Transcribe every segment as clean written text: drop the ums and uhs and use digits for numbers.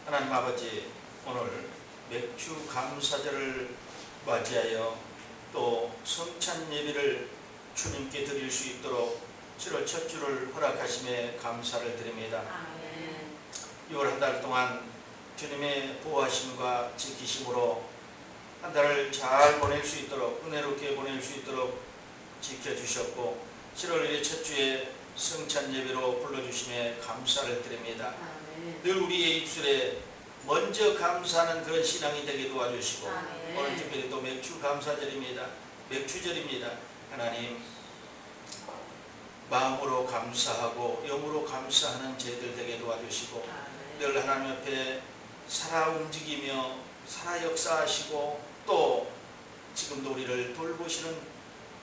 하나님 아버지, 오늘 맥주 감사절을 맞이하여 또 성찬 예배를 주님께 드릴 수 있도록 7월 첫 주를 허락하심에 감사를 드립니다. 아멘. 6월 한 달 동안 주님의 보호하심과 지키심으로 한 달을 잘 보낼 수 있도록, 은혜롭게 보낼 수 있도록 지켜주셨고, 7월 1일 첫 주에 성찬 예배로 불러주심에 감사를 드립니다. 아멘. 늘 우리의 입술에 먼저 감사하는 그런 신앙이 되게 도와주시고, 아멘. 오늘 특별히 또 맥주 감사절입니다. 맥주절입니다. 하나님, 마음으로 감사하고 영으로 감사하는 저희들 되게 도와주시고, 늘 하나님 앞에 살아 움직이며 살아 역사하시고, 또 지금도 우리를 돌보시는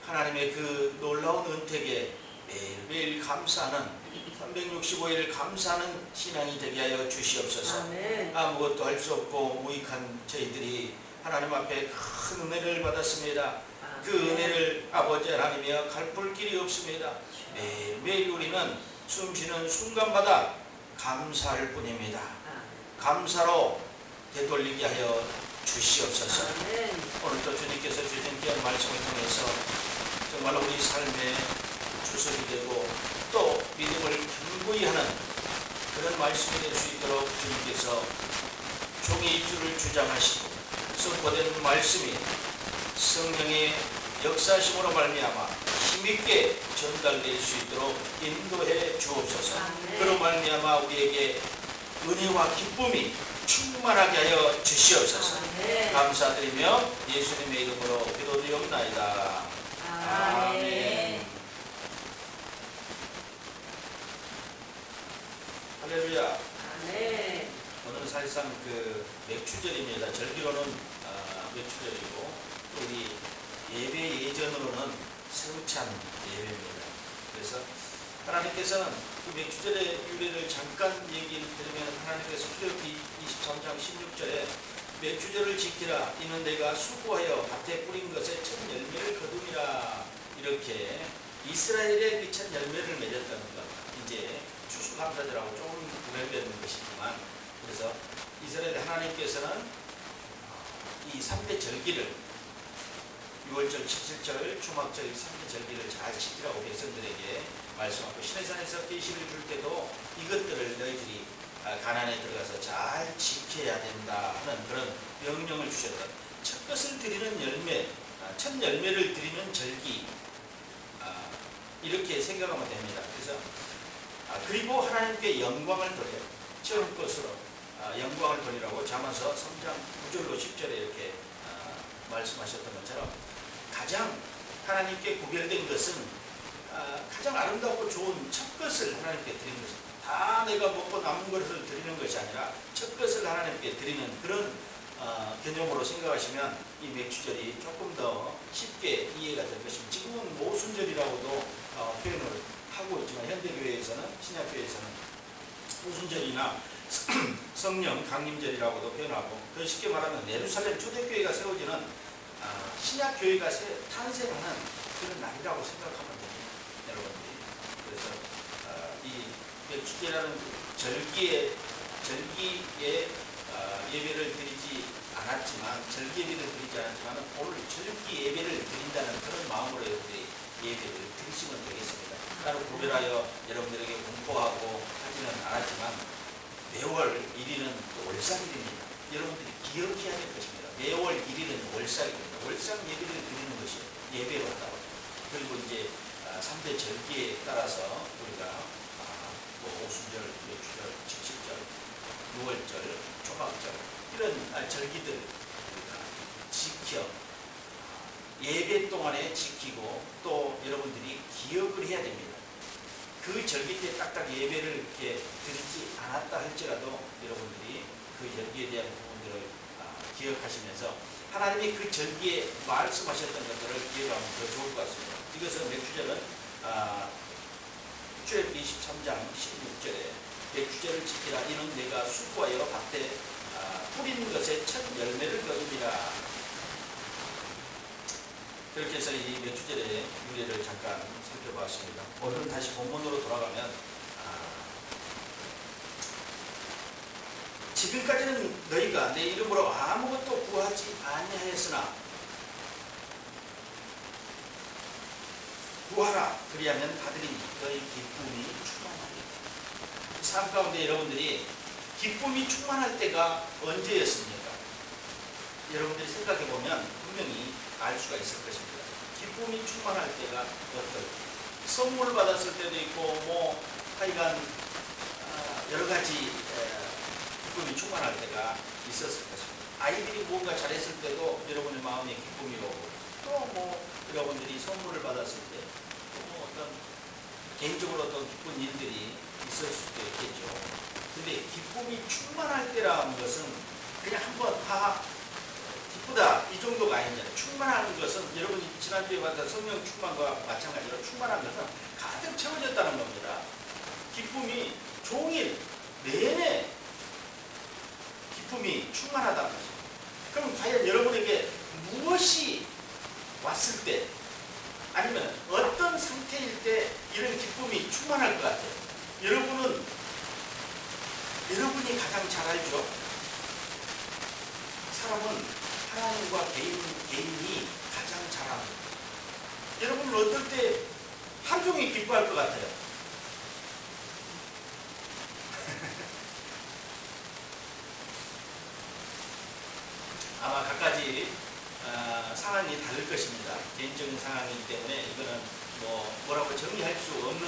하나님의 그 놀라운 은택에 매일매일 감사하는 365일 감사하는 신앙이 되게 하여 주시옵소서. 아멘. 아무것도 할 수 없고 무익한 저희들이 하나님 앞에 큰 은혜를 받았습니다. 그 은혜를 아버지 하나님이여 갚을 길이 없습니다. 매일매일 우리는 숨쉬는 순간마다 감사할 뿐입니다. 감사로 되돌리게 하여 주시옵소서. 아멘. 오늘도 주님께서 주신 귀한 말씀을 통해서 정말 우리 삶의 주석이 되고 또 믿음을 견고히 하는 그런 말씀이 될 수 있도록 주님께서 종의 입술을 주장하시고 선포된 말씀이 성령의 역사심으로 말미암아 힘있게 전달될 수 있도록 인도해 주옵소서. 아멘. 그로 말미암아 우리에게 은혜와 기쁨이 충만하게 하여 주시옵소서. 아멘. 감사드리며 예수님의 이름으로 기도드리옵나이다. 아멘. 할렐루야. 아멘. 오늘은 사실상 그 맥주절입니다. 절기로는 맥주절이고, 또 우리 예배 예전으로는 성찬 예배입니다. 그래서 하나님께서는 그 맥주절의 유래를 잠깐 얘기를 드리면, 하나님께서 출애굽기 23장 16절에 맥주절을 지키라, 이는 내가 수고하여 밭에 뿌린 것에 첫 열매를 거두리라, 이렇게 이스라엘의 그 첫 열매를 맺었다는 것, 이제 추수감사절하고 조금 구별되는 것이지만, 그래서 이스라엘 하나님께서는 이 3대 절기를 6월절, 7절, 초막절 3대 절기를 잘 지키라고 백성들에게 말씀하고, 시내산에서 계시를 줄 때도 이것들을 너희들이 가나안에 들어가서 잘 지켜야 된다 하는 그런 명령을 주셨다. 첫 것을 드리는 열매, 첫 열매를 드리는 절기, 이렇게 생각하면 됩니다. 그래서 그리고 하나님께 영광을 돌려, 처음 것으로 영광을 돌리라고 잠언서 3장 9절로 10절에 이렇게 말씀하셨던 것처럼, 가장 하나님께 구별된 것은 가장 아름답고 좋은 첫 것을 하나님께 드리는 것입니다. 다 내가 먹고 남은 것을 드리는 것이 아니라 첫 것을 하나님께 드리는 그런 개념으로 생각하시면 이 맥주절이 조금 더 쉽게 이해가 될 것입니다. 지금은 모순절이라고도 표현을 하고 있지만, 현대교회에서는, 신약교회에서는 모순절이나 성령 강림절이라고도 표현하고, 더 쉽게 말하면 예루살렘 초대교회가 세워지는 신약교회가 탄생하는 그런 날이라고 생각하면 됩니다, 여러분들이. 그래서 이 맥주절이라는 절기에 예배를 드리지 않았지만, 절기 예배를 드리지 않았지만 오늘 절기 예배를 드린다는 그런 마음으로 여러분들이 예배를 드리시면 되겠습니다. 따로 구별하여 여러분들에게 공포하고 하지는 않았지만, 매월 1일은 월상일입니다. 여러분들이 기억해야 될 것입니다. 매월 1일은 월상입니다. 월상 예배를 드리는 것이 예배로 한다고. 그리고 이제 3대 절기에 따라서 우리가 오순절, 맥주절, 칠칠절, 6월절, 초막절, 이런 절기들 우리가 지켜 예배 동안에 지키고, 또 여러분들이 기억을 해야 됩니다. 그 절기 때 딱딱 예배를 이렇게 드리지 않았다 할지라도 여러분들이 그 절기에 대한 부분들을 기억하시면서 하나님이 그 절기에 말씀하셨던 것들을 기억하면 더 좋을 것 같습니다. 이것은 맥주절은 출애굽기 23장 16절에 맥주절을 지키라, 이는 내가 수고하여 밭에 뿌린 것에 첫 열매를 거두리라. 그렇게 해서 이 맥주절의 유래를 잠깐 살펴봤습니다. 오늘은 다시 본문으로 돌아가면 지금까지는 너희가 내 이름으로 아무것도 구하지 아니하였으나 구하라 그리하면 받으리니 너희 기쁨이 충만하리라. 삶 가운데 여러분들이 기쁨이 충만할 때가 언제였습니까? 여러분들이 생각해 보면 분명히 알 수가 있을 것입니다. 기쁨이 충만할 때가 어떨 때 선물을 받았을 때도 있고 뭐 하여간 여러 가지 기쁨이 충만할 때가 있었을 것입니다. 아이들이 무언가 잘했을 때도 여러분의 마음에 기쁨이 오고 또 뭐 여러분들이 선물을 받았을 때 또 뭐 어떤 개인적으로 어떤 기쁜 일들이 있을 수도 있겠죠. 근데 기쁨이 충만할 때라는 것은 그냥 한번 다 기쁘다 이 정도가 아니잖아요. 충만한 것은 여러분이 지난주에 봤던 성령 충만과 마찬가지로 충만한 것은 가득 채워졌다는 겁니다. 기쁨이 종일 내내 기쁨이 충만하다는 것입니다. 그럼 과연 여러분에게 무엇이 왔을 때 아니면 어떤 상태일 때 이런 기쁨이 충만할 것 같아요? 여러분이 가장 잘 알죠? 사람은 하나님과 개인이 가장 잘 압니다. 여러분은 어떨 때 하루 종일 기뻐할 것 같아요? 아마 각가지 상황이 다를 것입니다. 개인적인 상황이기 때문에 이거는 뭐라고 정의할 수 없는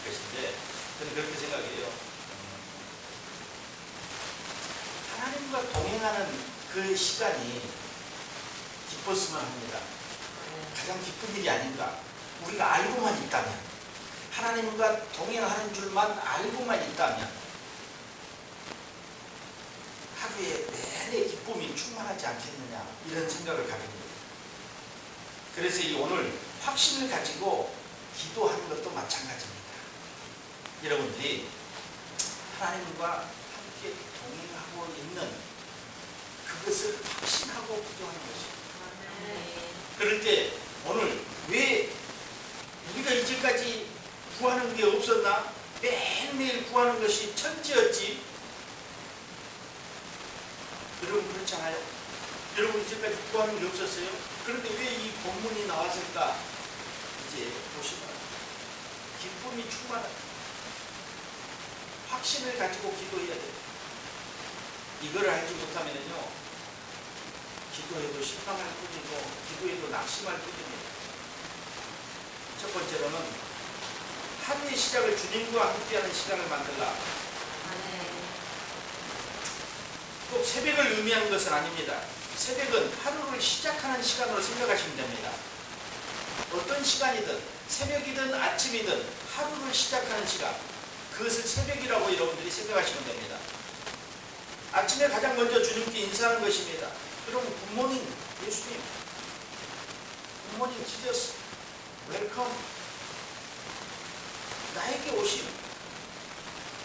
것인데 저는 그렇게 생각해요. 하나님과 동행하는 그 시간이 기뻤으면 합니다. 가장 기쁜 일이 아닌가. 우리가 알고만 있다면, 하나님과 동행하는 줄만 알고만 있다면 하루에 내내 기쁨이 충만하지 않겠느냐 이런 생각을 가게 됩니다. 그래서 이 오늘 확신을 가지고 기도하는 것도 마찬가지입니다. 여러분들이 하나님과 함께 동행하고 있는 그것을 확신하고 기도하는 것입니다. 그럴 때 오늘 왜 우리가 이제까지 구하는 게 없었나? 매일매일 구하는 것이 천지였지. 여러분 그렇잖아요. 여러분 이제까지 구하는 게 없었어요. 그런데 왜 이 본문이 나왔을까? 이제 보시면 기쁨이 충만한 확신을 가지고 기도해야 돼요. 이거를 알지 못하면요 기도해도 실망할 뿐이고 기도해도 낙심할 뿐입니다. 첫 번째로는 하루의 시작을 주님과 함께하는 시간을 만들라. 꼭 새벽을 의미하는 것은 아닙니다. 새벽은 하루를 시작하는 시간으로 생각하시면 됩니다. 어떤 시간이든 새벽이든 아침이든 하루를 시작하는 시간, 그것을 새벽이라고 여러분들이 생각하시면 됩니다. 아침에 가장 먼저 주님께 인사하는 것입니다. 여러분 굿모닝 예수님, 굿모닝 지저스, 웰컴.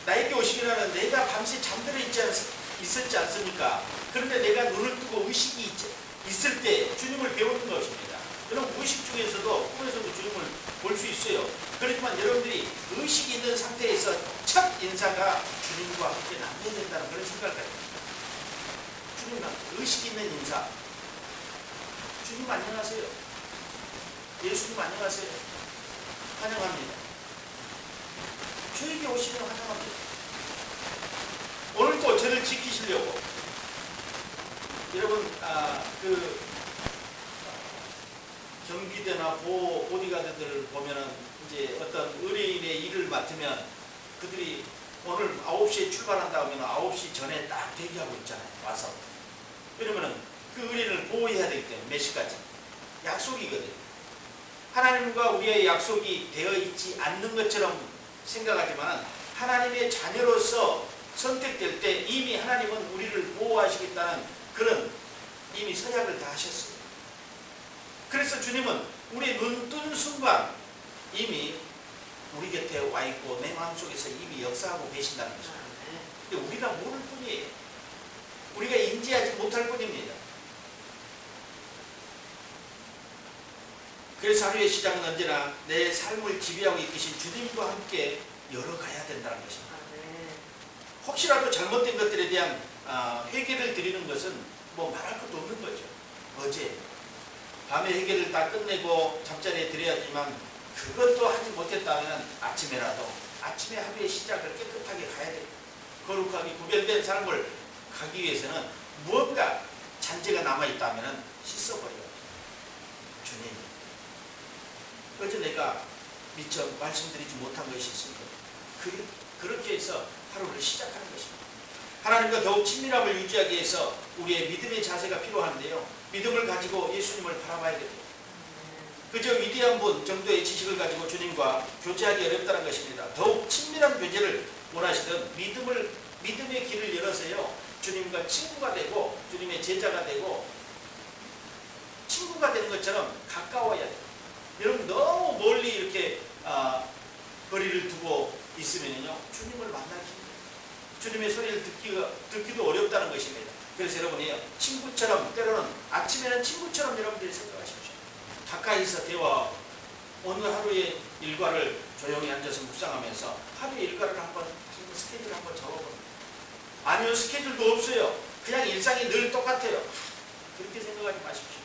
나에게 오심이라는 내가 밤새 잠들어 있었지 않습니까? 그런데 내가 눈을 뜨고 의식이 있을 때 주님을 배우는 것입니다. 여러분 의식 중에서도 꿈에서도 주님을 볼 수 있어요. 그렇지만 여러분들이 의식이 있는 상태에서 첫 인사가 주님과 함께 나눠야 된다는 그런 생각을 가집니다. 주님과 의식 있는 인사. 주님 안녕하세요. 예수님 안녕하세요. 환영합니다. 저에게 오시면 환영합니다. 오늘 또 저를 지키시려고 여러분 경비대나 보디가드들을 보면은 이제 어떤 의뢰인의 일을 맡으면 그들이 오늘 9시에 출발한다 하면 9시 전에 딱 대기하고 있잖아요. 와서. 왜냐면은 그 의뢰인을 보호해야 되기 때문에 몇 시까지. 약속이거든요. 하나님과 우리의 약속이 되어 있지 않는 것처럼 생각하지만 하나님의 자녀로서 선택될 때 이미 하나님은 우리를 보호하시겠다는 그런 이미 서약을 다 하셨어요. 그래서 주님은 우리 눈 뜬 순간 이미 우리 곁에 와 있고 내 마음속에서 이미 역사하고 계신다는 것입니다. 근데 우리가 모를 뿐이에요. 우리가 인지하지 못할 뿐입니다. 그래서 하루의 시작은 언제나 내 삶을 지배하고 이끄신 주님과 함께 열어가야 된다는 것입니다. 혹시라도 잘못된 것들에 대한 회개를 드리는 것은 뭐 말할 것도 없는 거죠. 어제 밤에 회개를 다 끝내고 잠자리에 들어야지만 그것도 하지 못했다면 아침에 하루의 시작을 깨끗하게 가야 돼요. 거룩하게 구별된 삶을 가기 위해서는 무언가 잔재가 남아있다면 씻어버려요. 주님, 어제 내가 미처 말씀드리지 못한 것이 있습니다. 그렇게 해서 하루를 시작하는 것입니다. 하나님과 더욱 친밀함을 유지하기 위해서 우리의 믿음의 자세가 필요한데요. 믿음을 가지고 예수님을 바라봐야겠죠. 그저 위대한 분 정도의 지식을 가지고 주님과 교제하기 어렵다는 것입니다. 더욱 친밀한 교제를 원하시던 믿음의 길을 열어서요. 주님과 친구가 되고 주님의 제자가 되고 친구가 되는 것처럼 가까워야 돼요. 여러분 너무 멀리 이렇게 거리를 두고 있으면요. 주님을 만나기 힘들어요. 주님의 소리를 듣기도 어렵다는 것입니다. 그래서 여러분이 친구처럼 때로는 아침에는 친구처럼 여러분들이 생각하십시오. 가까이서 대화하고 오늘 하루의 일과를 조용히 앉아서 묵상하면서 하루의 일과를 한번 스케줄을 한번 적어봅니다. 아니요, 스케줄도 없어요. 그냥 일상이 늘 똑같아요. 그렇게 생각하지 마십시오.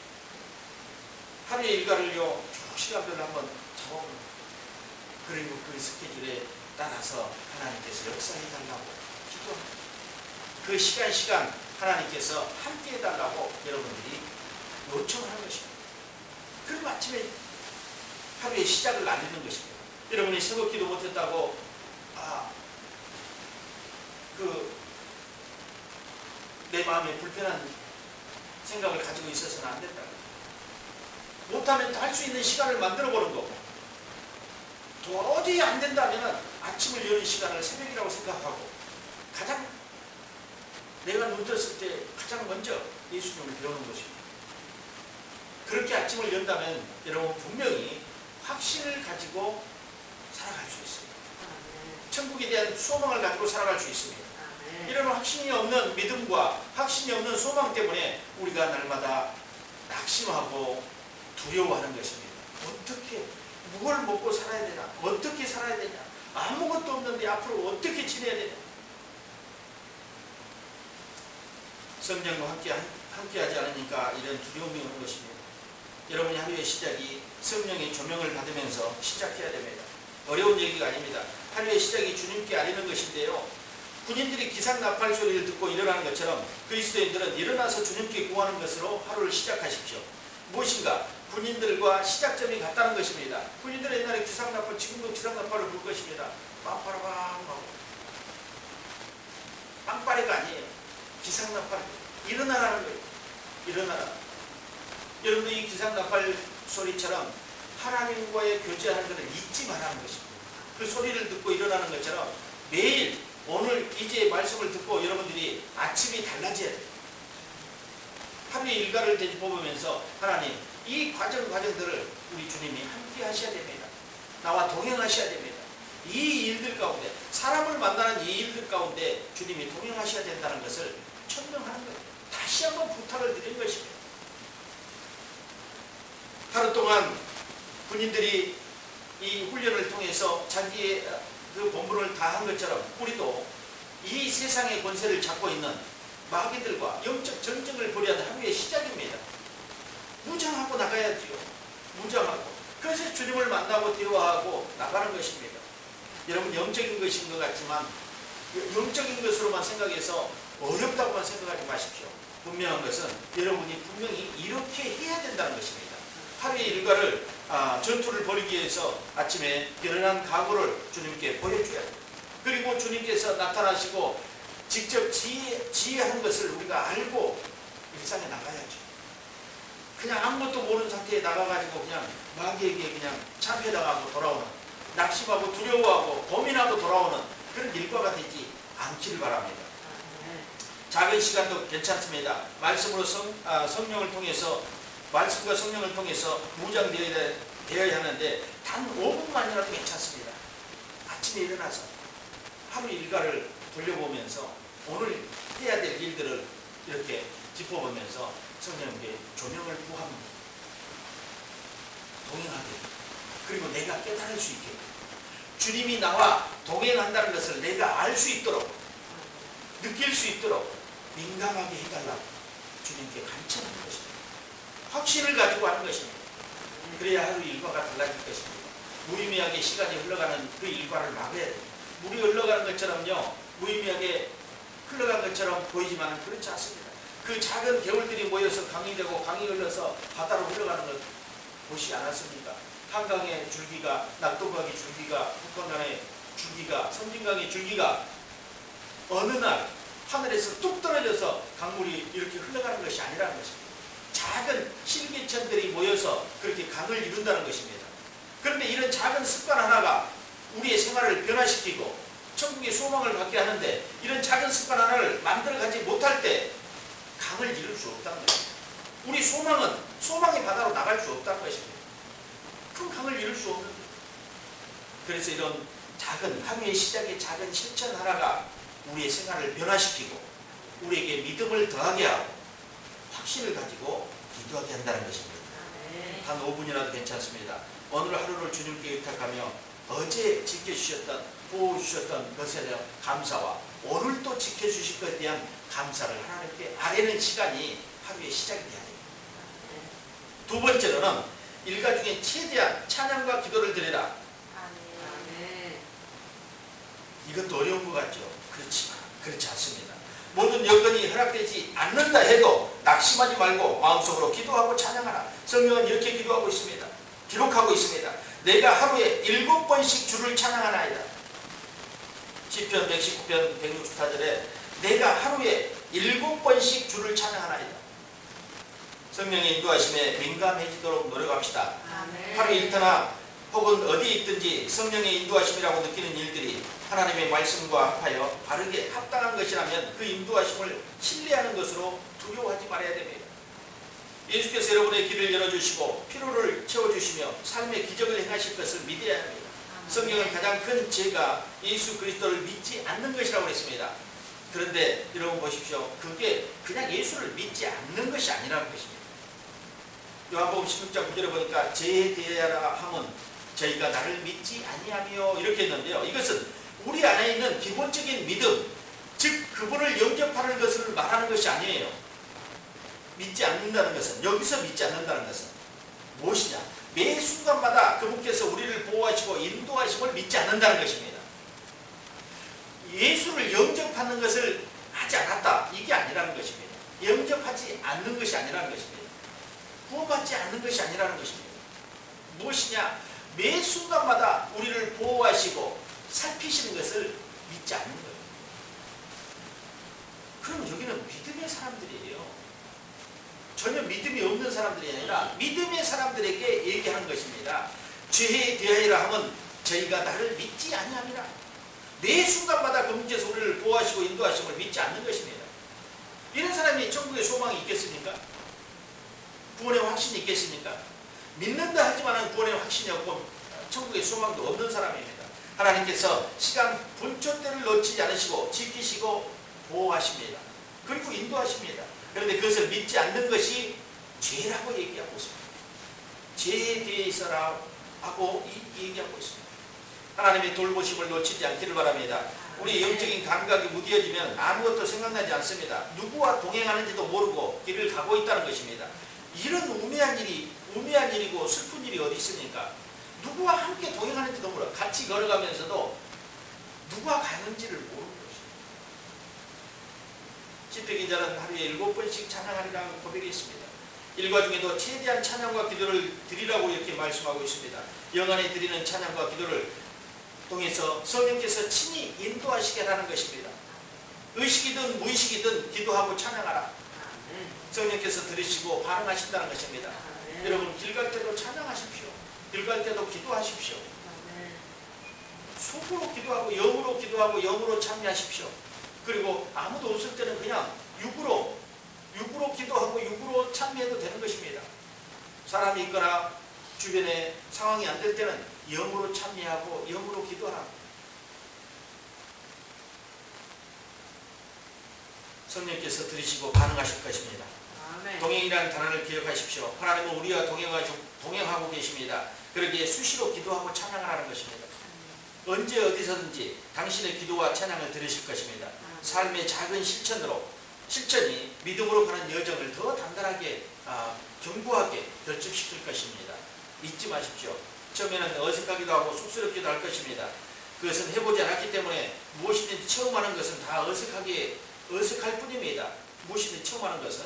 하루의 일과를요 쭉 시간별로 한번 적어봅니다. 그리고 그 스케줄에 따라서 하나님께서 역사해달라고 기도합니다. 그 시간 하나님께서 함께 해달라고 여러분들이 요청하는 것입니다. 그리고 아침에 하루의 시작을 알리는 것입니다. 여러분이 새벽기도 못했다고 내 마음에 불편한 생각을 가지고 있어서는 안 된다. 못하면 할 수 있는 시간을 만들어 보는 거고, 도저히 안 된다면 아침을 여는 시간을 새벽이라고 생각하고 가장 내가 눈 떴을 때 가장 먼저 예수님을 배우는 것입니다. 그렇게 아침을 연다면 여러분 분명히 확신을 가지고 살아갈 수 있습니다. 천국에 대한 소망을 가지고 살아갈 수 있습니다. 이런 확신이 없는 믿음과 확신이 없는 소망 때문에 우리가 날마다 낙심하고 두려워하는 것입니다. 어떻게 뭘 먹고 살아야 되나? 어떻게 살아야 되냐? 아무것도 없는데 앞으로 어떻게 지내야 되냐? 성령과 함께하지 않으니까 이런 두려움이 오는 것입니다. 여러분이 하루의 시작이 성령의 조명을 받으면서 시작해야 됩니다. 어려운 얘기가 아닙니다. 하루의 시작이 주님께 알리는 것인데요. 군인들이 기상나팔 소리를 듣고 일어나는 것처럼 그리스도인들은 일어나서 주님께 구하는 것으로 하루를 시작하십시오. 무엇인가? 군인들과 시작점이 같다는 것입니다. 군인들은 옛날에 기상나팔, 지금도 기상나팔을 불 것입니다. 빵빠라빵 하고 빵빠레가 아니에요. 기상나팔. 일어나라는 거예요. 일어나라. 여러분들 이 기상나팔 소리처럼 하나님과의 교제하는 것을 잊지 말라는 것입니다. 그 소리를 듣고 일어나는 것처럼 매일 오늘 이제 말씀을 듣고 여러분들이 아침이 달라져야 돼요. 하루의 일과를 되짚어보면서 하나님 이 과정들을 우리 주님이 함께 하셔야 됩니다. 나와 동행하셔야 됩니다. 이 일들 가운데 사람을 만나는 이 일들 가운데 주님이 동행하셔야 된다는 것을 천명하는 거예요. 다시 한번 부탁을 드린 것입니다. 하루 동안 군인들이 이 훈련을 통해서 자기의 그 본분을 다한 것처럼 우리도 이 세상의 권세를 잡고 있는 마귀들과 영적 전쟁을 벌여야 하는 하루의 시작입니다. 무장하고 나가야지요. 무장하고. 그래서 주님을 만나고 대화하고 나가는 것입니다. 여러분 영적인 것인 것 같지만 영적인 것으로만 생각해서 어렵다고만 생각하지 마십시오. 분명한 것은 여러분이 분명히 이렇게 해야 된다는 것입니다. 하루의 일과를 전투를 벌이기 위해서 아침에 결연한 각오를 주님께 보여줘야 돼요. 그리고 주님께서 나타나시고 직접 지혜하는 것을 우리가 알고 일상에 나가야죠. 그냥 아무것도 모르는 상태에 나가가지고 그냥 마귀에게 그냥 잡혀나가고 돌아오는, 낙심하고 두려워하고 고민하고 돌아오는 그런 일과가 되지 않기를 바랍니다. 작은 시간도 괜찮습니다. 말씀으로 성령을 통해서 말씀과 성령을 통해서 무장되어야 하는데 단 5분만이라도 괜찮습니다. 아침에 일어나서 하루 일과를 돌려보면서 오늘 해야 될 일들을 이렇게 짚어보면서 성령께 조명을 구합니다. 동행하게, 그리고 내가 깨달을 수 있게, 주님이 나와 동행한다는 것을 내가 알 수 있도록 느낄 수 있도록 민감하게 해달라고 주님께 간청하는 것입니다. 확신을 가지고 하는 것입니다. 그래야 하루 일과가 달라질 것입니다. 무의미하게 시간이 흘러가는 그 일과를 막아야 됩니다. 물이 흘러가는 것처럼요, 무의미하게 흘러간 것처럼 보이지만 그렇지 않습니다. 그 작은 개울들이 모여서 강이 되고 강이 흘러서 바다로 흘러가는 것 보시지 않았습니까? 한강의 줄기가, 낙동강의 줄기가, 북한강의 줄기가, 섬진강의 줄기가 어느 날 하늘에서 뚝 떨어져서 강물이 이렇게 흘러가는 것이 아니라는 것입니다. 작은 실개천들이 모여서 그렇게 강을 이룬다는 것입니다. 그런데 이런 작은 습관 하나가 우리의 생활을 변화시키고 천국의 소망을 갖게 하는데, 이런 작은 습관 하나를 만들어가지 못할 때 강을 이룰 수 없다는 것입니다. 우리 소망은 소망의 바다로 나갈 수 없다는 것입니다. 큰 강을 이룰 수 없는 거예요. 그래서 이런 작은 하루의 시작의 작은 실천 하나가 우리의 생활을 변화시키고 우리에게 믿음을 더하게 하고 확신을 가지고 기도하게 한다는 것입니다. 한 5분이라도 괜찮습니다. 오늘 하루를 주님께 의탁하며 어제 지켜주셨던, 보호주셨던 것에 대한 감사와 오늘 또 지켜주실 것에 대한 감사를 하나님께 아뢰는 시간이 하루의 시작이 돼야 됩니다. 두 번째로는 일과 중에 최대한 찬양과 기도를 드리라. 이것도 어려운 것 같죠? 그렇지만 그렇지 않습니다. 모든 여건이 허락되지 않는다 해도 낙심하지 말고 마음속으로 기도하고 찬양하라. 성경은 이렇게 기도하고 있습니다. 기록하고 있습니다. 내가 하루에 7번씩 주를 찬양하나이다. 시편 119편 164절에 내가 하루에 7번씩 주를 찬양하나이다. 성령의 인도하심에 민감해지도록 노력합시다. 하루 일터나 혹은 어디에 있든지 성령의 인도하심이라고 느끼는 일들이 하나님의 말씀과 합하여 바르게 합당한 것이라면 그 인도하심을 신뢰하는 것으로 두려워하지 말아야 됩니다. 예수께서 여러분의 길을 열어주시고 피로를 채워주시며 삶의 기적을 행하실 것을 믿어야 합니다. 성경은 가장 큰 죄가 예수 그리스도를 믿지 않는 것이라고 했습니다. 그런데 여러분 보십시오. 그게 그냥 예수를 믿지 않는 것이 아니라는 것입니다. 요한복음 16장 9절에 보니까 죄에 대하라 함은 저희가 나를 믿지 아니하며 이렇게 했는데요. 이것은 우리 안에 있는 기본적인 믿음, 즉 그분을 영접하는 것을 말하는 것이 아니에요. 믿지 않는다는 것은, 여기서 믿지 않는다는 것은 무엇이냐? 매 순간마다 그분께서 우리를 보호하시고 인도하심을 믿지 않는다는 것입니다. 예수를 영접하는 것을 하지 않았다, 이게 아니라는 것입니다. 영접하지 않는 것이 아니라는 것입니다. 구원받지 않는 것이 아니라는 것입니다. 무엇이냐? 매 순간마다 우리를 보호하시고 살피시는 것을 믿지 않는 거예요. 그럼 여기는 믿음의 사람들이에요. 전혀 믿음이 없는 사람들이 아니라 믿음의 사람들에게 얘기하는 것입니다. 죄에 대하여라 하면 저희가 나를 믿지 아니함이라. 매 순간마다 그분께서 우리를 보호하시고 인도하심을 믿지 않는 것입니다. 이런 사람이 천국의 소망이 있겠습니까? 구원의 확신이 있겠습니까? 믿는다 하지만 구원의 확신이 없고 천국의 소망도 없는 사람입니다. 하나님께서 시간 분초대를 놓치지 않으시고 지키시고 보호하십니다. 그리고 인도하십니다. 그런데 그것을 믿지 않는 것이 죄라고 얘기하고 있습니다. 죄에 대해서라 하고 얘기하고 있습니다. 하나님의 돌보심을 놓치지 않기를 바랍니다. 우리 영적인 감각이 무뎌지면 아무것도 생각나지 않습니다. 누구와 동행하는지도 모르고 길을 가고 있다는 것입니다. 이런 우매한 일이고 슬픈 일이 어디 있습니까? 누구와 함께 동행하는지도 몰라. 같이 걸어가면서도 누가 가는지를 모르는 것입니다. 시편 기자는 하루에 7번씩 찬양하리라고 고백했습니다. 일과 중에도 최대한 찬양과 기도를 드리라고 이렇게 말씀하고 있습니다. 영안에 드리는 찬양과 기도를 통해서 성령께서 친히 인도하시게 하는 것입니다. 의식이든 무의식이든 기도하고 찬양하라. 성령께서 들으시고 반응하신다는 것입니다. 여러분 길 갈 때도 찬양하십시오. 길 갈 때도 기도하십시오. 속으로 기도하고 영으로 참여하십시오. 그리고 아무도 없을 때는 그냥 육으로 기도하고 육으로 참여해도 되는 것입니다. 사람이 있거나 주변에 상황이 안 될 때는 영으로 참여하고 영으로 기도하라. 성령께서 들으시고 반응하실 것입니다. 동행이라는 단어를 기억하십시오. 하나님은 우리와 동행하고 계십니다. 그러기에 수시로 기도하고 찬양을 하는 것입니다. 언제 어디서든지 당신의 기도와 찬양을 들으실 것입니다. 삶의 작은 실천이 믿음으로 가는 여정을 더 단단하게 견고하게 결집시킬 것입니다. 잊지 마십시오. 처음에는 어색하기도 하고 쑥스럽기도 할 것입니다. 그것은 해보지 않았기 때문에 무엇이든지 처음 하는 것은 다 어색할 뿐입니다. 무엇이든지 처음 하는 것은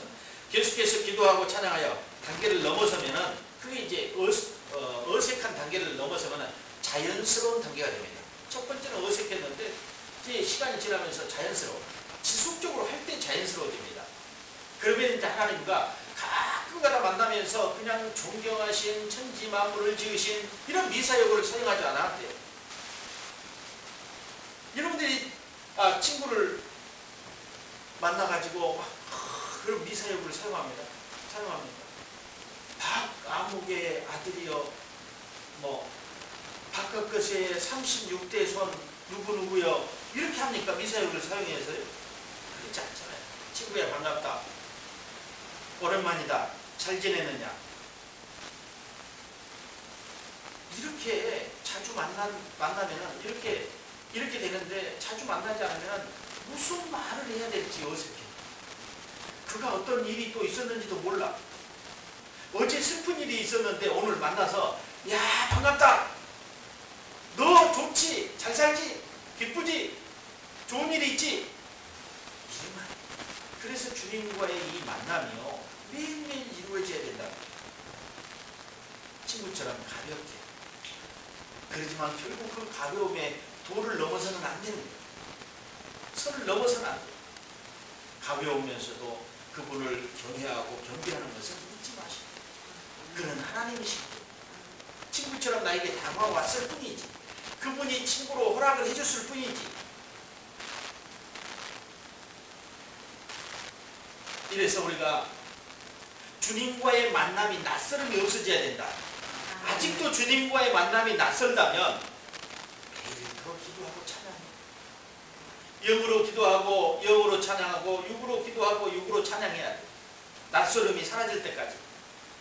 계속해서 기도하고 찬양하여 단계를 넘어서면은 그게 이제 어색한 단계를 넘어서면은 자연스러운 단계가 됩니다. 첫 번째는 어색했는데 이제 시간이 지나면서 지속적으로 할 때 자연스러워집니다. 그러면 이제 하나님과 가끔가다 만나면서 그냥 존경하신 천지 만물을 지으신 이런 미사여구를 사용하지 않았대요. 여러분들이 친구를 만나가지고 그런 미사여구를 사용합니다. 박아무개 아들이여 바깥 것에 36대 손 누구누구여 이렇게 합니까? 미사여구를 사용해서요? 그렇지 않잖아요. 친구야 반갑다. 오랜만이다. 잘 지내느냐? 이렇게 자주 만나면은 이렇게 되는데 자주 만나지 않으면 무슨 말을 해야 될지 어색해. 그가 어떤 일이 또 있었는지도 몰라. 어제 슬픈 일이 있었는데 오늘 만나서 야 반갑다. 너 좋지? 잘 살지? 기쁘지? 좋은 일이 있지? 이만. 그래서 주님과의 이 만남이요 매일매일 이루어져야 된다. 친구처럼 가볍게. 그렇지만 결국 그 가벼움에 도를 넘어서는 안 되는 거예요. 선을 넘어서는 안 돼요. 가벼우면서도 그분을 경외하고 경배하는 것은 잊지 마시고. 그는 하나님이시고 친구처럼 나에게 다가왔을 뿐이지. 그분이 친구로 허락을 해줬을 뿐이지. 이래서 우리가 주님과의 만남이 낯설음이 없어져야 된다. 아직도 주님과의 만남이 낯설다면 매일 더 기도하고 찬양해. 영으로 기도하고 영으로 찬양하고 육으로 기도하고 육으로 찬양해야 돼. 낯설음이 사라질 때까지.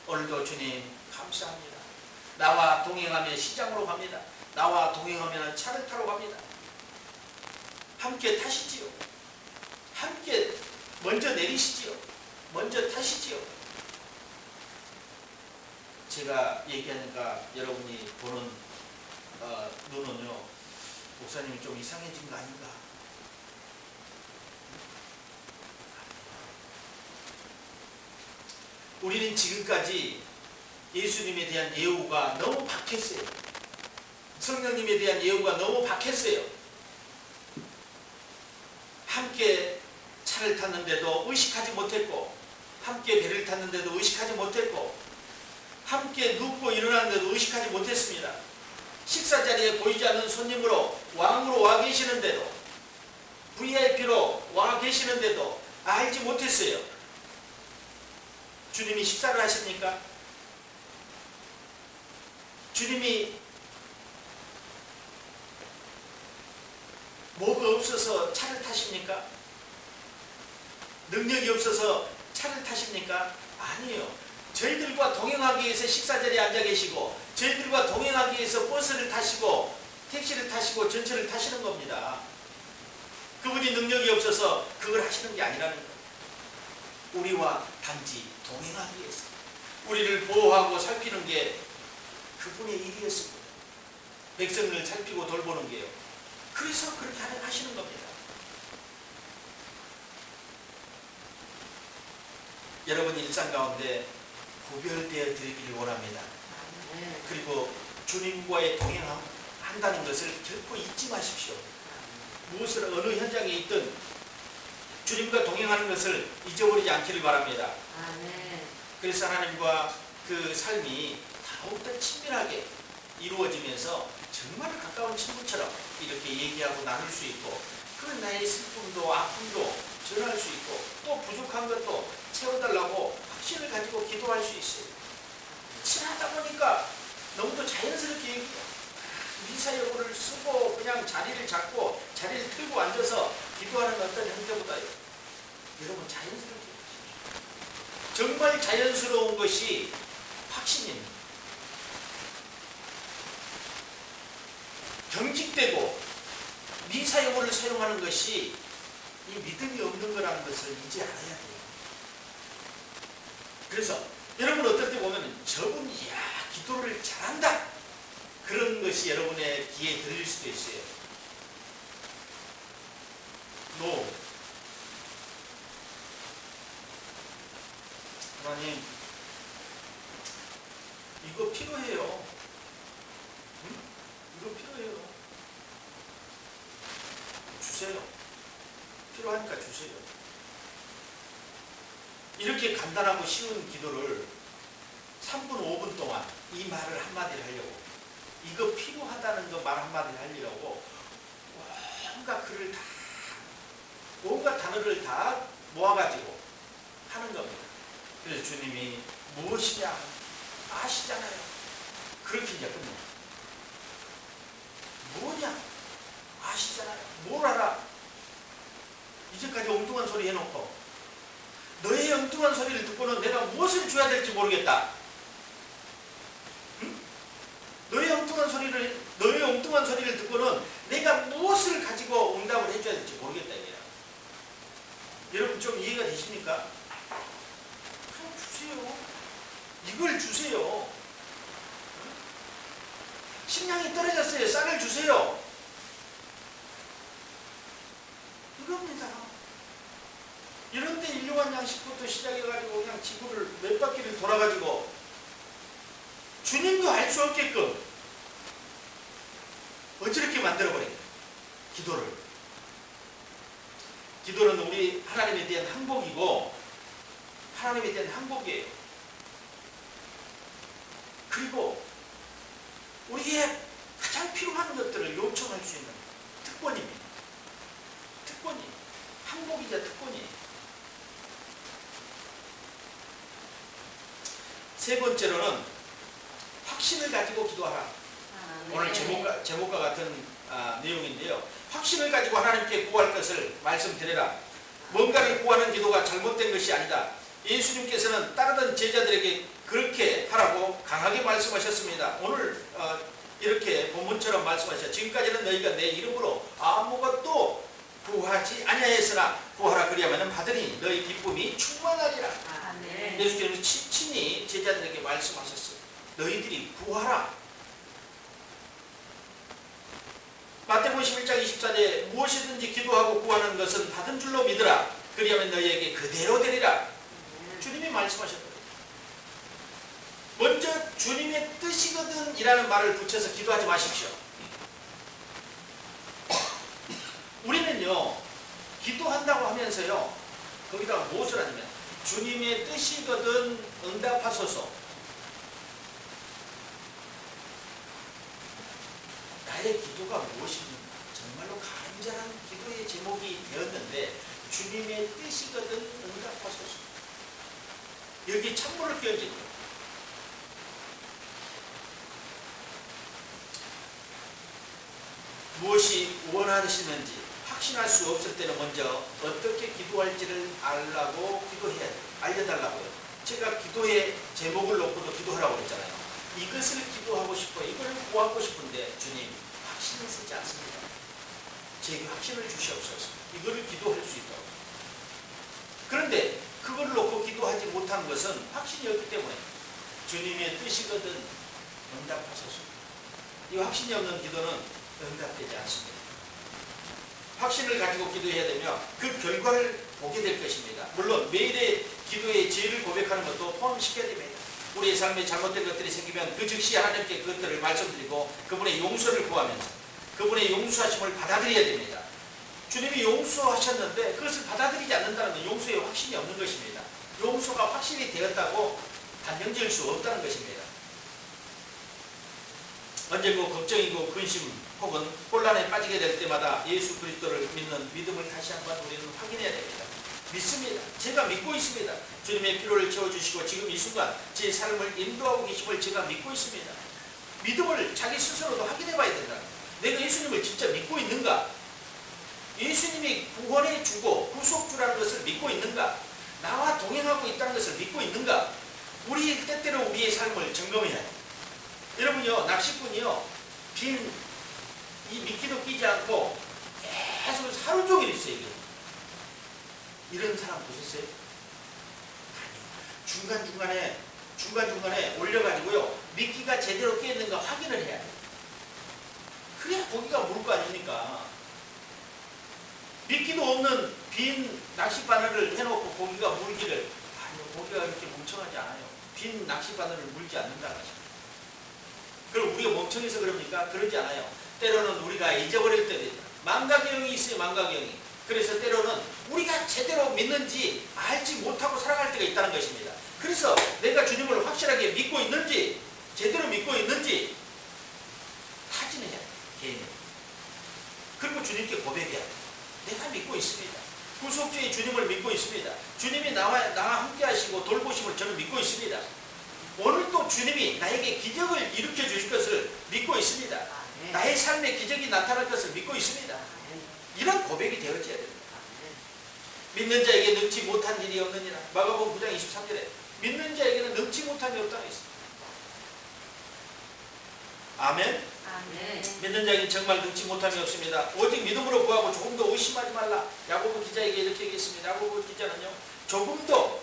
오늘도 주님 감사합니다. 나와 동행하며 시장으로 갑니다. 나와 동행하며 차를 타러 갑니다. 함께 타시지요. 함께 먼저 내리시지요. 먼저 타시지요. 제가 얘기하니까 여러분이 보는 눈은요, 목사님이 좀 이상해진 거 아닌가? 우리는 지금까지 예수님에 대한 예우가 너무 박했어요. 성령님에 대한 예우가 너무 박했어요. 함께 차를 탔는데도 의식하지 못했고, 함께 배를 탔는데도 의식하지 못했고, 함께 눕고 일어났는데도 의식하지 못했습니다. 식사 자리에 보이지 않는 손님으로 왕으로 와 계시는데도, VIP로 와 계시는데도 알지 못했어요. 주님이 식사를 하십니까? 주님이 뭐가 없어서 차를 타십니까? 능력이 없어서 차를 타십니까? 아니에요. 저희들과 동행하기 위해서 식사자리에 앉아 계시고, 저희들과 동행하기 위해서 버스를 타시고 택시를 타시고 전철을 타시는 겁니다. 그분이 능력이 없어서 그걸 하시는 게 아니라는 거예요. 우리와 단지 동행하기 위해서 우리를 보호하고 살피는 게 그분의 일이었습니다. 백성을 살피고 돌보는 게요. 그래서 그렇게 하시는 겁니다. 여러분 일상 가운데 구별되어 드리기를 원합니다. 그리고 주님과의 동행한다는 것을 결코 잊지 마십시오. 무엇을 어느 현장에 있든 주님과 동행하는 것을 잊어버리지 않기를 바랍니다. 그래서 하나님과 그 삶이 더욱더 친밀하게 이루어지면서 정말 가까운 친구처럼 이렇게 얘기하고 나눌 수 있고, 그 나의 슬픔도 아픔도 전할 수 있고, 또 부족한 것도 채워달라고 확신을 가지고 기도할 수 있어요. 친하다 보니까 너무도 자연스럽게 얘기해요. 미사여구를 쓰고 그냥 자리를 잡고 자리를 틀고 앉아서 기도하는 어떤 형태보다요, 여러분 자연스럽게 하십시오. 정말 자연스러운 것이 확신입니다. 경직되고 작용하는 것이 이 믿음이 없는 거라는 것을 이제 알아야 돼요. 그래서 여러분 어떨 때 보면 저분 이야 기도를 잘한다 그런 것이 여러분의 귀에 들릴 수도 있어요. 노. 하나님 이거 필요해요. 응? 이거 필요해요. 주세요. 필요하니까 주세요. 이렇게 간단하고 쉬운 기도를 3분 5분 동안 이 말을 한마디를 하려고 이거 필요하다는 거 말 한마디를 하려고 온갖 글을 다 온갖 단어를 다 모아가지고 하는 겁니다. 그래서 주님이 무엇이냐 아시잖아요. 그렇게 이제 끝납니다. 뭐냐 아시잖아요. 뭘 알아. 이제까지 엉뚱한 소리 해놓고 너의 엉뚱한 소리를 듣고는 내가 무엇을 줘야 될지 모르겠다. 응? 너의 엉뚱한 소리를 듣고는 내가 무엇을 가지고 응답을 해줘야 될지 모르겠다. 이거야. 여러분 좀 이해가 되십니까? 그럼 주세요. 이걸 주세요. 응? 식량이 떨어졌어요. 쌀을 주세요. 이겁니다. 이런 때 일용한 양식부터 시작해가지고 그냥 지구를 몇 바퀴를 돌아가지고 주님도 알 수 없게끔 어찌렇게 만들어버립니다. 기도를. 기도는 우리 하나님에 대한 항복이고 하나님에 대한 항복이에요. 그리고 우리의 가장 필요한 것들을 요청할 수 있는 특권입니다. 특권이 항복이자 특권이에요. 세 번째로는 확신을 가지고 기도하라. 아, 네. 오늘 제목과 같은 내용인데요. 확신을 가지고 하나님께 구할 것을 말씀드려라. 뭔가를 구하는 기도가 잘못된 것이 아니다. 예수님께서는 따르던 제자들에게 그렇게 하라고 강하게 말씀하셨습니다. 오늘 이렇게 본문처럼 말씀하셨죠. 지금까지는 너희가 내 이름으로 아무것도 구하지 아니하였으나 구하라 그리하면 받으니 너희 기쁨이 충만하리라. 아, 네. 예수께서 친히 제자들에게 말씀하셨어요. 너희들이 구하라. 마태복음 11장 24절에 무엇이든지 기도하고 구하는 것은 받은 줄로 믿으라. 그리하면 너희에게 그대로 되리라. 주님이 말씀하셨거든요. 먼저 주님의 뜻이거든 이라는 말을 붙여서 기도하지 마십시오. 우리는요 기도한다고 하면서요 거기다가 무엇을 하냐면 주님의 뜻이거든 응답하소서. 나의 기도가 무엇입니까? 정말로 간절한 기도의 제목이 되었는데 주님의 뜻이거든 응답하소서. 여기 찬물을 끼얹은 거예요. 무엇이 원하시는지 확신할 수 없을 때는 먼저 어떻게 기도할지를 알라고 기도해야 돼요. 알려달라고요. 제가 기도의 제목을 놓고도 기도하라고 했잖아요. 이것을 기도하고 싶어. 이걸 구하고 싶은데 주님 확신을 쓰지 않습니다. 제게 확신을 주시옵소서. 이거를 기도할 수 있도록. 그런데 그걸 놓고 기도하지 못한 것은 확신이 없기 때문에 주님의 뜻이거든 응답하소서. 이 확신이 없는 기도는 응답되지 않습니다. 확신을 가지고 기도해야 되며 그 결과를 보게 될 것입니다. 물론 매일의 기도의 죄를 고백하는 것도 포함시켜야 됩니다. 우리의 삶에 잘못된 것들이 생기면 그 즉시 하나님께 그것들을 말씀드리고 그분의 용서를 구하면서 그분의 용서하심을 받아들여야 됩니다. 주님이 용서하셨는데 그것을 받아들이지 않는다는 건 용서에 확신이 없는 것입니다. 용서가 확신이 되었다고 단정지을 수 없다는 것입니다. 언제고 걱정이고 근심 혹은 혼란에 빠지게 될 때마다 예수 그리스도를 믿는 믿음을 다시 한번 우리는 확인해야 됩니다. 믿습니다. 제가 믿고 있습니다. 주님의 필요를 채워주시고 지금 이 순간 제 삶을 인도하고 계심을 제가 믿고 있습니다. 믿음을 자기 스스로도 확인해 봐야 된다. 내가 예수님을 진짜 믿고 있는가? 예수님이 구원해 주고 구속주라는 것을 믿고 있는가? 나와 동행하고 있다는 것을 믿고 있는가? 우리 때때로 우리의 삶을 점검해야 해요. 여러분요, 낚시꾼이요, 빈 이 미끼도 끼지 않고 계속 하루 종일 있어요. 이게. 이런 사람 보셨어요? 아니요. 중간중간에 올려가지고요. 미끼가 제대로 끼었는가 확인을 해야 돼요. 그래야 고기가 물 거 아닙니까? 미끼도 없는 빈 낚싯바늘을 해놓고 고기가 물기를, 아니요, 고기가 이렇게 멍청하지 않아요. 빈 낚싯바늘을 물지 않는다는 것입니다. 그럼 우리가 멍청해서 그럽니까? 그러지 않아요. 때로는 우리가 잊어버릴 때도 있다. 망각경이 있어요. 망각경이. 그래서 때로는 우리가 제대로 믿는지 알지 못하고 살아갈 때가 있다는 것입니다. 그래서 내가 주님을 확실하게 믿고 있는지, 제대로 믿고 있는지 타진해야 돼요. 개인이. 그리고 주님께 고백해야 돼요. 내가 믿고 있습니다. 구속주의 주님을 믿고 있습니다. 주님이 나와 함께 하시고 돌보심을 저는 믿고 있습니다. 오늘 또 주님이 나에게 기적을 일으켜 주실 것을 믿고 있습니다. 나의 삶에 기적이 나타날 것을 믿고 있습니다. 이런 고백이 되어져야 됩니다. 믿는 자에게 능치 못한 일이 없느니라. 마가복음 9장 23절에 믿는 자에게는 능치 못한 일이 없다고 했습니다. 아멘. 믿는 자에게 정말 능치 못함이 없습니다. 오직 믿음으로 구하고 조금 더 의심하지 말라. 야고보 기자에게 이렇게 얘기했습니다. 야고보 기자는요, 조금 더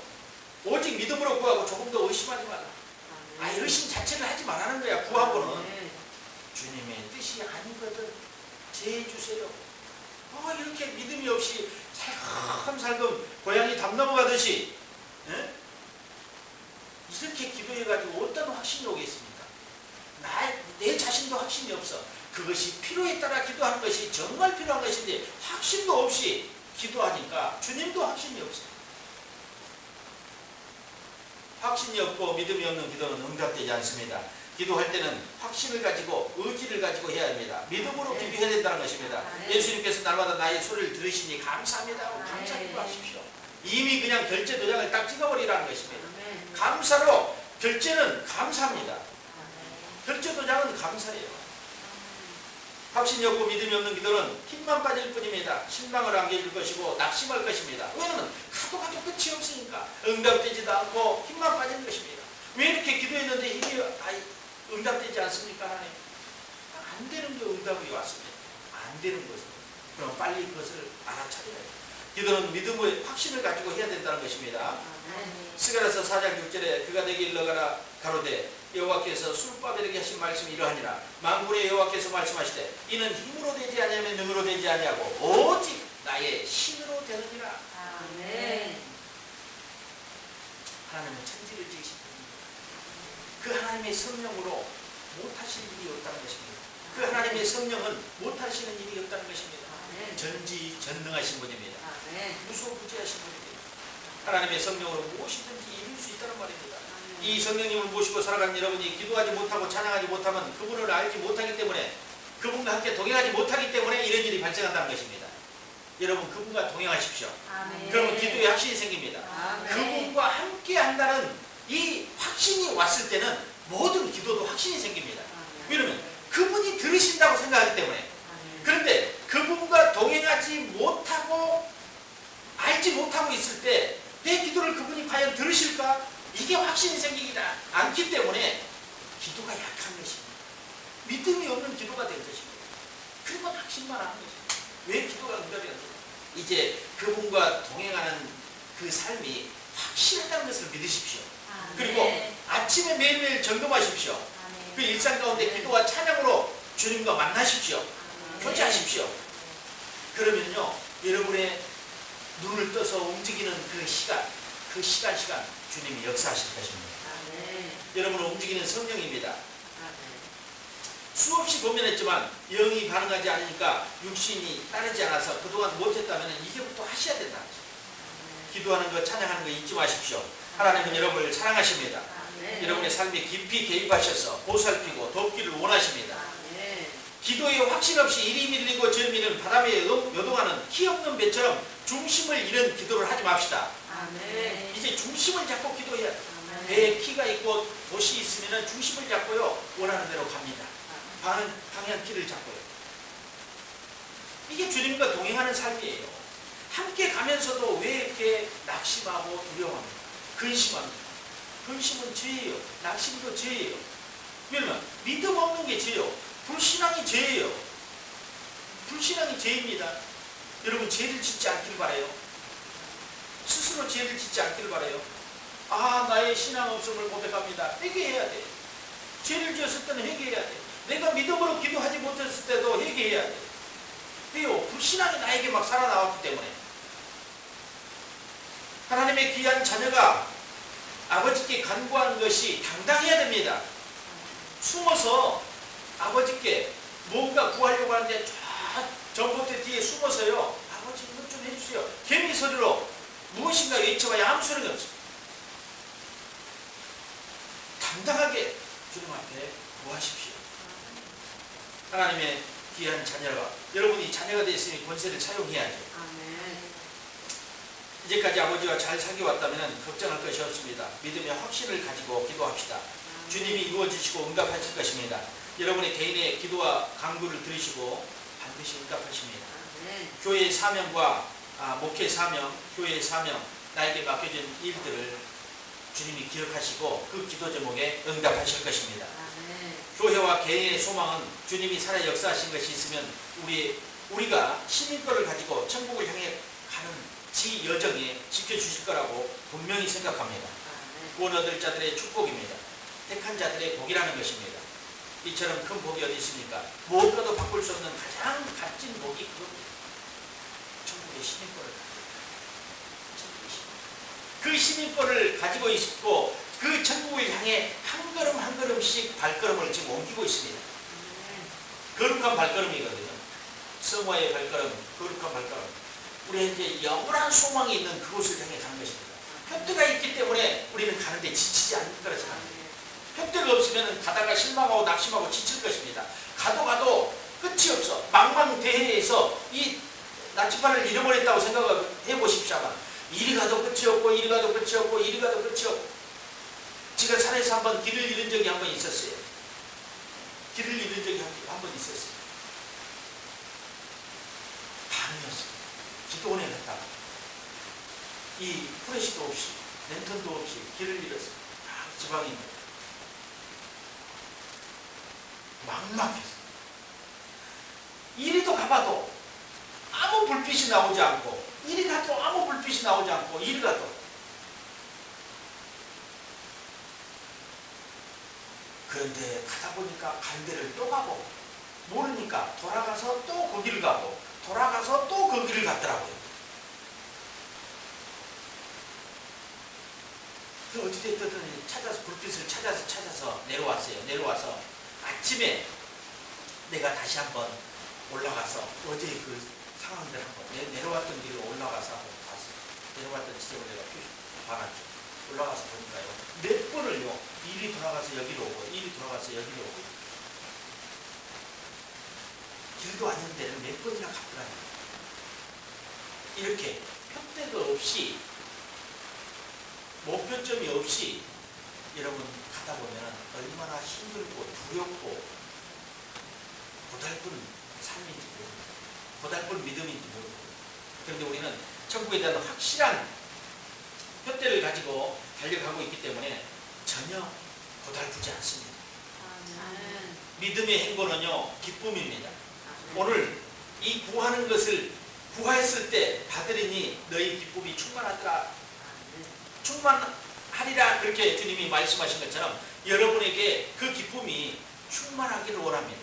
오직 믿음으로 구하고 조금 더 의심하지 말라. 의심 자체를 하지 말라는 거야. 구하고는 주님의 뜻이 아니거든 제 주세요. 이렇게 믿음이 없이 살금살금 고양이 담 넘어가듯이 이렇게 기도해가지고 어떤 확신이 오겠습니까? 내 자신도 확신이 없어. 그것이 필요에 따라 기도하는 것이 정말 필요한 것인데 확신도 없이 기도하니까 주님도 확신이 없어요. 확신이 없고 믿음이 없는 기도는 응답되지 않습니다. 기도할 때는 확신을 가지고 의지를 가지고 해야 합니다. 믿음으로 기도해야 된다는 것입니다. 예수님께서 날마다 나의 소리를 들으시니 감사합니다 하고 감사 기도하십시오. 이미 그냥 결제 도장을 딱 찍어버리라는 것입니다. 감사로 결제는 감사합니다. 결제 도장은 감사예요. 확신이 없고 믿음이 없는 기도는 힘만 빠질 뿐입니다. 실망을 안겨줄 것이고 낙심할 것입니다. 왜냐하면 가도 끝이 없으니까 응답되지도 않고 힘만 빠지는 것입니다. 왜 이렇게 기도했는데 힘이 응답되지 않습니까? 하나님? 안 되는 게 응답이 왔습니다. 안 되는 것은. 그럼 빨리 그것을 알아차려야 돼요. 기도는 믿음의 확신을 가지고 해야 된다는 것입니다. 스가랴서 4장 6절에 그가 내게 일러가라 가로되 여호와께서 술바벨에게 하신 말씀이 이러하니라. 만군의 여호와께서 말씀하시되 이는 힘으로 되지 아니하면 능으로 되지 아니하고 오직 나의 신으로 되느니라. 아멘. 하나님은 천지를 지으신 분입니다. 그 하나님의 성령으로 못하실 일이 없다는 것입니다. 그 하나님의 성령은 못하시는 일이 없다는 것입니다. 전지전능하신 분입니다. 무소부지하신 분입니다. 하나님의 성령으로 무엇이든지 이룰 수 있다는 말입니다. 이 성령님을 모시고 살아가는 여러분이 기도하지 못하고 찬양하지 못하면 그분을 알지 못하기 때문에, 그분과 함께 동행하지 못하기 때문에 이런 일이 발생한다는 것입니다. 여러분 그분과 동행하십시오. 그러면 기도에 확신이 생깁니다. 그분과 함께 한다는 이 확신이 왔을 때는 모든 기도도 확신이 생깁니다. 왜냐하면 그분이 들으신다고 생각하기 때문에. 그런데 그분과 동행하지 못하고 알지 못하고 있을 때 내 기도를 그분이 과연 들으실까? 이게 확신이 생기지 않기 때문에 기도가 약한 것입니다. 믿음이 없는 기도가 된 것입니다. 그리고 확신만 하는 것입니다. 왜 기도가 응답이 안 됩니까? 이제 그분과 동행하는 그 삶이 확실하다는 것을 믿으십시오. 그리고 아침에 매일매일 점검하십시오. 그 일상 가운데 기도와 찬양으로 주님과 만나십시오. 교제하십시오. 그러면요, 여러분의 눈을 떠서 움직이는 그 시간 주님이 역사하실 것입니다. 여러분을 움직이는 성령입니다. 수없이 고민했지만 영이 반응하지 않으니까 육신이 따르지 않아서 그동안 못했다면 이제부터 하셔야 된다. 기도하는 것, 찬양하는 거 잊지 마십시오. 하나님은 여러분을 사랑하십니다. 여러분의 삶에 깊이 개입하셔서 보살피고 돕기를 원하십니다. 기도에 확신 없이 이리 밀리고 저리 밀리는 바람에 요동하는 키 없는 배처럼 중심을 잃은 기도를 하지 맙시다. 이제 중심을 잡고 기도해야 돼요. 배에 키가 있고 돛이 있으면 중심을 잡고요, 원하는 대로 갑니다. 방향키를 잡고요. 이게 주님과 동행하는 삶이에요. 함께 가면서도 왜 이렇게 낙심하고 두려워합니까? 근심합니다. 근심은 죄예요. 낙심도 죄예요. 왜냐면 믿음 없는 게 죄예요. 불신앙이 죄예요. 불신앙이 죄입니다. 여러분 죄를 짓지 않길 바라요. 스스로 죄를 짓지 않길 바라요. 아, 나의 신앙 없음을 고백합니다. 회개해야 돼. 죄를 지었을 때는 회개해야 돼. 내가 믿음으로 기도하지 못했을 때도 회개해야 돼. 왜요? 불신앙이 나에게 막 살아나왔기 때문에. 하나님의 귀한 자녀가 아버지께 간구한 것이 당당해야 됩니다. 숨어서 아버지께 뭔가 구하려고 하는데 쫙 전봇대 뒤에 숨어서요. 아버지 이것 좀 해주세요. 개미 소리로 무엇인가 외쳐봐야 아무 소리가 없어요. 당당하게 주님 앞에 구하십시오. 하나님의 귀한 자녀가, 여러분이 자녀가 되었으니 권세를 차용해야죠. 아멘. 이제까지 아버지와 잘 사귀어왔다면 걱정할 것이 없습니다. 믿음의 확신을 가지고 기도합시다. 주님이 이루어주시고 응답하실 것입니다. 여러분의 개인의 기도와 간구를 들으시고 반드시 응답하십니다. 아멘. 교회의 사명과 목회 사명, 교회의 사명, 나에게 맡겨진 일들을 주님이 기억하시고 그 기도 제목에 응답하실 것입니다. 아멘. 교회와 개인의 소망은 주님이 살아 역사하신 것이 있으면 우리가 신인권을 가지고 천국을 향해 가는 지 여정에 지켜주실 거라고 분명히 생각합니다. 아멘. 구원 얻을 자들의 축복입니다. 택한 자들의 복이라는 것입니다. 이처럼 큰 복이 어디 있습니까? 무엇과도 바꿀 수 없는 가장 값진 복이 그겁니다. 천국의 신인권을 그 시민권을 가지고 있고 그 천국을 향해 한 걸음 한 걸음씩 발걸음을 지금 옮기고 있습니다. 거룩한 발걸음이거든요. 성화의 발걸음, 거룩한 발걸음. 우리는 이제 영원한 소망이 있는 그곳을 향해 가는 것입니다. 표대가 있기 때문에 우리는 가는데 지치지 않는 거라 생각합니다. 표대가 없으면 가다가 실망하고 낙심하고 지칠 것입니다. 가도 끝이 없어. 망망대해에서 이 나침반을 잃어버렸다고 생각해 보십시오. 이리 가도 끝이 없고 이리 가도 끝이 없고 이리 가도 끝이 없고. 제가 산에서 한번 길을 잃은 적이 한 번 있었어요. 길을 잃은 적이 한 번 있었어요. 밤이었어요. 기도원에 갔다가 이 프레시도 없이 랜턴도 없이 길을 잃었어요. 지방입니다. 막막했어요. 이리도 가봐도 아무 불빛이 나오지 않고 이리 가도 아무 불빛이 나오지 않고 이리 가도. 그런데 가다 보니까 간 데를 또 가고 모르니까 돌아가서 또 거기를 가고 돌아가서 또 거기를 갔더라고요. 그 어찌됐든 찾아서 불빛을 찾아서 내려왔어요. 내려와서 아침에 내가 다시 한번 올라가서 어제 그 상황들 한번 내려왔던 길로 올라가서 한번 봤어요. 내려왔던 지점을 내가 봐놨죠. 올라가서 보니까요. 몇 번을요. 이리 돌아가서 여기로 오고 이리 돌아가서 여기로 오고 길도 아닌 데를 몇 번이나 갔더라고요. 이렇게 표대가 없이 목표점이 없이 여러분 가다 보면 얼마나 힘들고 두렵고 고달픈 삶인지 모릅니다. 고달픈 믿음인지 모릅니다. 그런데 우리는 천국에 대한 확실한 표대를 가지고 달려가고 있기 때문에 전혀 고달프지 않습니다. 아멘. 믿음의 행보는요 기쁨입니다. 아멘. 오늘 이 구하는 것을 구하였을 때 받으리니 너희 기쁨이 충만하더라. 아멘. 충만하리라. 그렇게 주님이 말씀하신 것처럼 여러분에게 그 기쁨이 충만하기를 원합니다.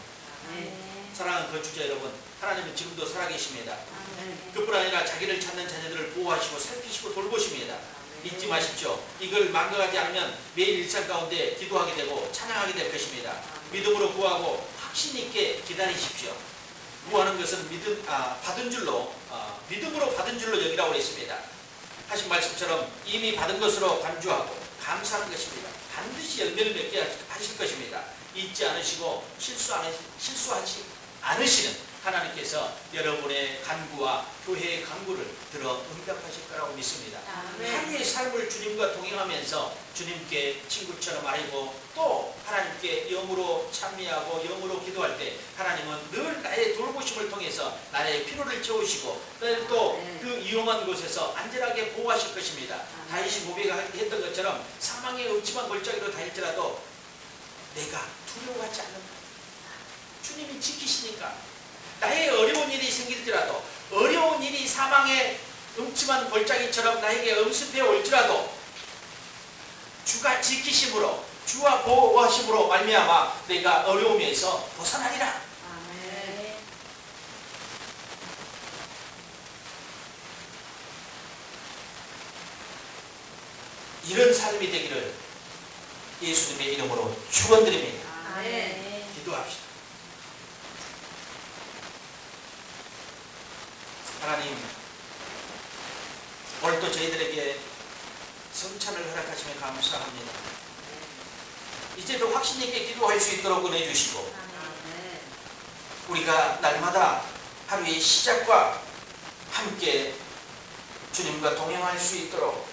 아멘. 사랑하는 거주자 여러분, 하나님은 지금도 살아계십니다. 아멘. 그뿐 아니라 자기를 찾는 자녀들을 보호하시고 살피시고 돌보십니다. 아멘. 잊지 마십시오. 이걸 망각하지 않으면 매일 일상 가운데 기도하게 되고 찬양하게 될 것입니다. 믿음으로 구하고 확신 있게 기다리십시오. 구하는 것은 받은 줄로 믿음으로 받은 줄로 여기라고 했습니다. 하신 말씀처럼 이미 받은 것으로 간주하고 감사하는 것입니다. 반드시 열매를 맺게 하실 것입니다. 잊지 않으시고 실수하지 않으시는 하나님께서 여러분의 간구와 교회의 간구를 들어 응답하실 거라고 믿습니다. 아멘. 하루의 삶을 주님과 동행하면서 주님께 친구처럼 알고 또 하나님께 영으로 찬미하고 영으로 기도할 때 하나님은 늘 나의 돌보심을 통해서 나의 피로를 채우시고 또 그 위험한 곳에서 안전하게 보호하실 것입니다. 다윗이 고백을 했던 것처럼 사망의 음침한 골짜기로 다닐지라도 내가 두려워하지 않는다. 주님이 지키시니까 나의 어려운 일이 생길지라도 어려운 일이 사망의 음침한 골짜기처럼 나에게 엄습해 올지라도 주가 지키심으로 주와 보호하심으로 말미암아 내가 어려움에서 벗어나리라. 아멘. 이런 삶이 되기를 예수님의 이름으로 축원드립니다. 아멘. 기도합시다. 하나님, 오늘도 저희들에게 성찬을 허락하시며 감사합니다. 이제도 확신 있게 기도할 수 있도록 은혜 주시고 아멘. 우리가 날마다 하루의 시작과 함께 주님과 동행할 수 있도록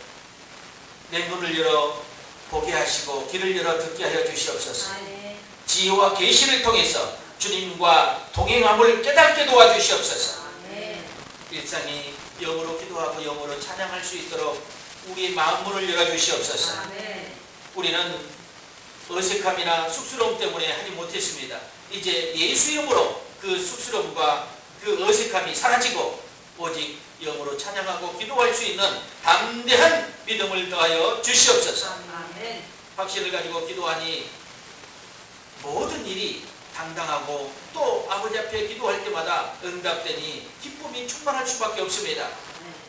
내 눈을 열어 보게 하시고 귀를 열어 듣게 하여 주시옵소서. 아멘. 지혜와 계시를 통해서 주님과 동행함을 깨닫게 도와주시옵소서. 아멘. 일상이 영으로 기도하고 영으로 찬양할 수 있도록 우리의 마음문을 열어주시옵소서. 아멘. 우리는 어색함이나 쑥스러움 때문에 하지 못했습니다. 이제 예수 이름으로 그 쑥스러움과 그 어색함이 사라지고 오직 영으로 찬양하고 기도할 수 있는 담대한 믿음을 더하여 주시옵소서. 아멘. 확신을 가지고 기도하니 모든 일이 당당하고 또 아버지 앞에 기도할 때마다 응답되니 기쁨이 충만할 수밖에 없습니다.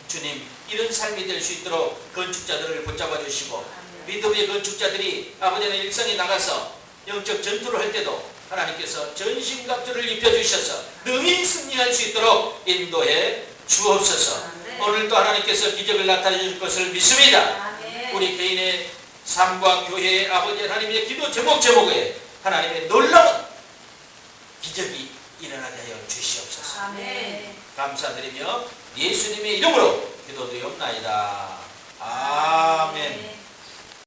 주님, 이런 삶이 될 수 있도록 건축자들을 붙잡아 주시고 믿음의 건축자들이 아버지의 일상에 나가서 영적 전투를 할 때도 하나님께서 전신갑주를 입혀주셔서 능히 승리할 수 있도록 인도해 주옵소서. 오늘도 하나님께서 기적을 나타내 줄 것을 믿습니다. 우리 개인의 삶과 교회의 아버지 하나님의 기도 제목에 하나님의 놀라운 기적이 일어나게 하여 주시옵소서. 아멘. 감사드리며 예수님의 이름으로 기도드리옵나이다. 아멘.